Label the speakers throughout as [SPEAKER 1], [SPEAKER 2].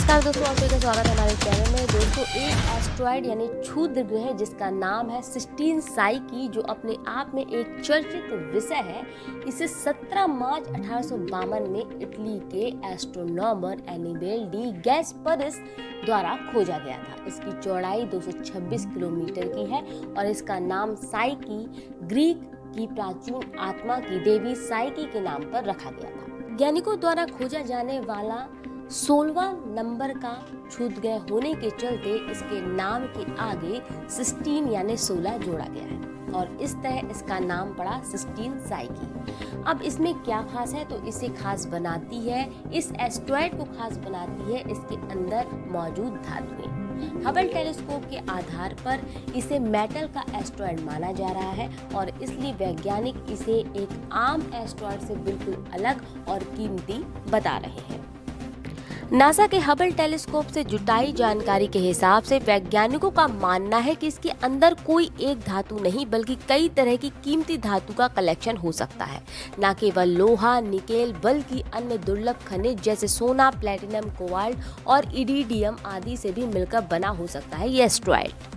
[SPEAKER 1] नमस्कार दोस्तों, आप सभी का स्वागत है हमारे चैनल में। दोस्तों, एक एस्ट्रॉयड यानी क्षुद्र ग्रह जिसका नाम है सिस्टीन साइकी, जो अपने आप में एक चर्चित विषय है, इसे 17 मार्च 1852 में इटली के एस्ट्रोनॉमर एनिबेल डी गैस्परिस द्वारा खोजा गया था। इसकी चौड़ाई 226 किलोमीटर की है और इसका नाम साइकी ग्रीक की प्राचीन आत्मा की देवी साइकी के नाम पर रखा गया था। वैज्ञानिकों द्वारा खोजा जाने वाला 16वां नंबर का क्षुद्र ग्रह होने के चलते इसके नाम के आगे सिस्टीन यानी 16 जोड़ा गया है और इस तरह इसका नाम पड़ा सिस्टीन साइकी। अब इसमें क्या खास है, तो इसे खास बनाती है, इस एस्ट्रॉयड को खास बनाती है इसके अंदर मौजूद धातुएं। हबल टेलीस्कोप के आधार पर इसे मेटल का एस्ट्रॉयड माना जा रहा है और इसलिए वैज्ञानिक इसे एक आम एस्ट्रॉयड से बिल्कुल अलग और कीमती बता रहे हैं। नासा के हबल टेलीस्कोप से जुटाई जानकारी के हिसाब से वैज्ञानिकों का मानना है कि इसके अंदर कोई एक धातु नहीं बल्कि कई तरह की कीमती धातु का कलेक्शन हो सकता है। न केवल लोहा, निकेल, बल्कि अन्य दुर्लभ खनिज जैसे सोना, प्लेटिनम, कोबाल्ट और इरिडियम आदि से भी मिलकर बना हो सकता है ये एस्ट्रॉयड।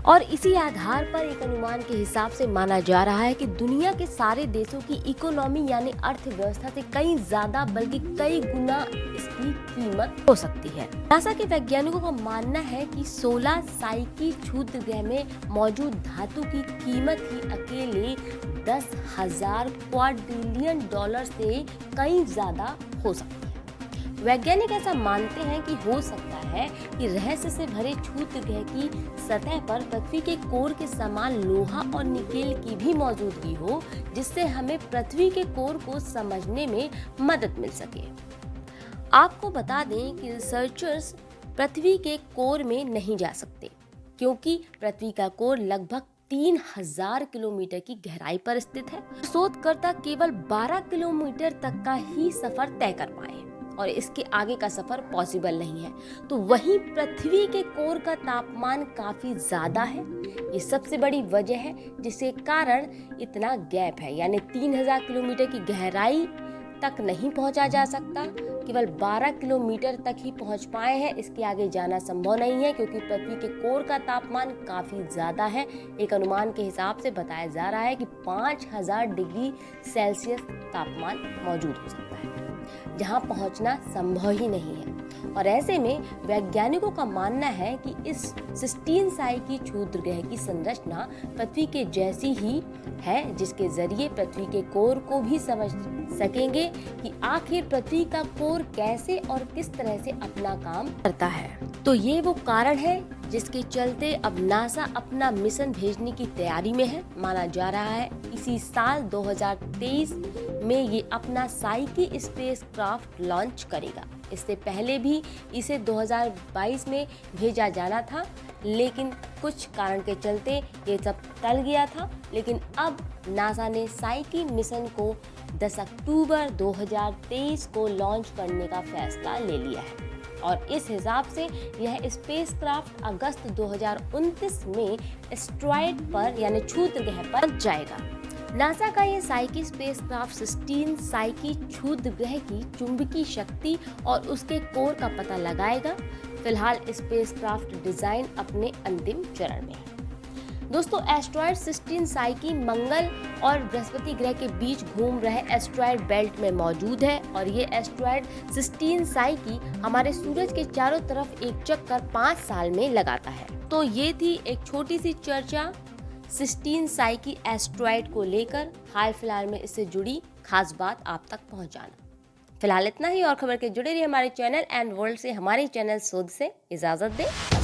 [SPEAKER 1] और इसी आधार पर एक अनुमान के हिसाब से माना जा रहा है कि दुनिया के सारे देशों की इकोनॉमी यानी अर्थव्यवस्था से कई ज्यादा बल्कि कई गुना इसकी कीमत हो सकती है। नासा के वैज्ञानिकों का मानना है कि 16 साइकी क्षुद्र ग्रह में मौजूद धातु की कीमत ही अकेले 10,000 क्वाड्रिलियन डॉलर से कई ज्यादा हो सकती है। वैज्ञानिक ऐसा मानते हैं कि हो सकता है कि रहस्य से भरे क्षुद्र ग्रह की सतह पर पृथ्वी के कोर के समान लोहा और निकेल की भी मौजूदगी हो, जिससे हमें पृथ्वी के कोर को समझने में मदद मिल सके। आपको बता दें कि रिसर्चर्स पृथ्वी के कोर में नहीं जा सकते क्योंकि पृथ्वी का कोर लगभग 3000 किलोमीटर की गहराई पर स्थित है। शोधकर्ता केवल 12 किलोमीटर तक का ही सफर तय कर पाए और इसके आगे का सफर पॉसिबल नहीं है। तो वहीं पृथ्वी के कोर का तापमान काफी ज्यादा है, ये सबसे बड़ी वजह है जिसके कारण इतना गैप है, यानी 3000 किलोमीटर की गहराई तक नहीं पहुंचा जा सकता, केवल 12 किलोमीटर तक ही पहुंच पाए हैं। इसके आगे जाना संभव नहीं है क्योंकि पृथ्वी के कोर का तापमान काफी ज्यादा है। एक अनुमान के हिसाब से बताया जा रहा है कि 5000 डिग्री सेल्सियस तापमान मौजूद हो सकता है, जहां पहुंचना संभव ही नहीं है। और ऐसे में वैज्ञानिकों का मानना है कि इस सिस्टीन साइकी क्षुद्र ग्रह की संरचना पृथ्वी के जैसी ही है, जिसके जरिए पृथ्वी के कोर को भी समझ सकेंगे कि आखिर पृथ्वी का कोर कैसे और किस तरह से अपना काम करता है। तो ये वो कारण है जिसके चलते अब नासा अपना मिशन भेजने की तैयारी में है। माना जा रहा है इसी साल 2023 में ये अपना साइकी स्पेसक्राफ्ट लॉन्च करेगा। इससे पहले भी इसे 2022 में भेजा जाना था, लेकिन कुछ कारण के चलते ये सब टल गया था। लेकिन अब नासा ने साइकी मिशन को 10 अक्टूबर 2023 को लॉन्च करने का फैसला ले लिया है और इस हिसाब से यह स्पेसक्राफ्ट अगस्त 2029 में एस्ट्रॉयड पर यानी क्षुद्र ग्रह पर पहुंच जाएगा। नासा का ये साइकी स्पेसक्राफ्ट सिस्टीन साइकी क्षुद्र ग्रह की चुंबकीय शक्ति और उसके कोर का पता लगाएगा। फिलहाल स्पेसक्राफ्ट डिजाइन अपने अंतिम चरण में है। दोस्तों, एस्ट्रॉयड सिस्टीन साइकी मंगल और बृहस्पति ग्रह के बीच घूम रहे एस्ट्रॉयड बेल्ट में मौजूद है और ये एस्ट्रॉयड सिस्टीन साइकी हमारे सूरज के चारों तरफ एक चक्कर 5 साल में लगाता है। तो ये थी एक छोटी सी चर्चा सिस्टीन साइकी एस्ट्रॉयड को लेकर। हाल फिलहाल में इससे जुड़ी खास बात आप तक पहुंचाना। फिलहाल इतना ही, और खबर के जुड़े रहिए हमारे चैनल एंड वर्ल्ड से। हमारे चैनल शोध से इजाजत दें।